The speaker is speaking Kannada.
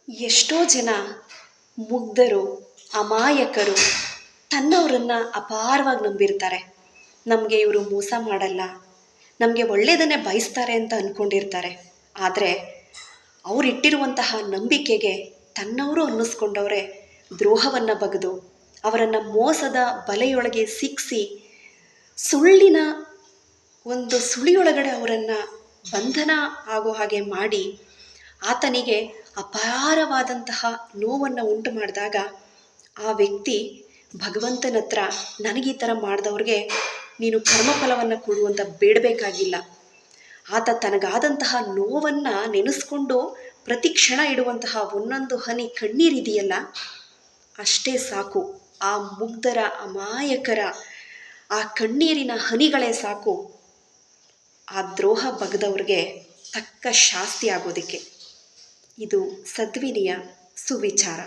ಎಷ್ಟೋ ಜನ ಮುಗ್ಧರು, ಅಮಾಯಕರು ತನ್ನವರನ್ನು ಅಪಾರವಾಗಿ ನಂಬಿರ್ತಾರೆ. ನಮಗೆ ಇವರು ಮೋಸ ಮಾಡಲ್ಲ, ನಮಗೆ ಒಳ್ಳೆಯದನ್ನೇ ಬಯಸ್ತಾರೆ ಅಂತ ಅಂದ್ಕೊಂಡಿರ್ತಾರೆ. ಆದರೆ ಅವರಿಟ್ಟಿರುವಂತಹ ನಂಬಿಕೆಗೆ ತನ್ನವರು ಅನ್ನಿಸ್ಕೊಂಡವರೇ ದ್ರೋಹವನ್ನು ಬಗೆದು ಅವರನ್ನು ಮೋಸದ ಬಲೆಯೊಳಗೆ ಸಿಕ್ಕಿಸಿ ಸುಳ್ಳಿನ ಒಂದು ಸುಳಿಯೊಳಗಡೆ ಅವರನ್ನು ಬಂಧನ ಆಗೋ ಹಾಗೆ ಮಾಡಿ ಆತನಿಗೆ ಅಪಾರವಾದಂತಹ ನೋವನ್ನು ಉಂಟು ಮಾಡಿದಾಗ ಆ ವ್ಯಕ್ತಿ ಭಗವಂತನ ಹತ್ರ ನನಗೆ ಈ ಥರ ಮಾಡಿದವ್ರಿಗೆ ನೀನು ಕರ್ಮಫಲವನ್ನು ಕೊಡು ಅಂತ ಬೇಡಬೇಕಾಗಿಲ್ಲ. ಆತ ತನಗಾದಂತಹ ನೋವನ್ನು ನೆನೆಸ್ಕೊಂಡು ಪ್ರತಿ ಕ್ಷಣ ಇಡುವಂತಹ ಒಂದೊಂದು ಹನಿ ಕಣ್ಣೀರಿದೆಯಲ್ಲ, ಅಷ್ಟೇ ಸಾಕು. ಆ ಮುಗ್ಧರ, ಅಮಾಯಕರ ಆ ಕಣ್ಣೀರಿನ ಹನಿಗಳೇ ಸಾಕು ಆ ದ್ರೋಹ ಬಗೆದವ್ರಿಗೆ ತಕ್ಕ ಶಾಸ್ತಿ ಆಗೋದಕ್ಕೆ. ಇದು ಸದ್ವಿನಿಯ ಸುವಿಚಾರ.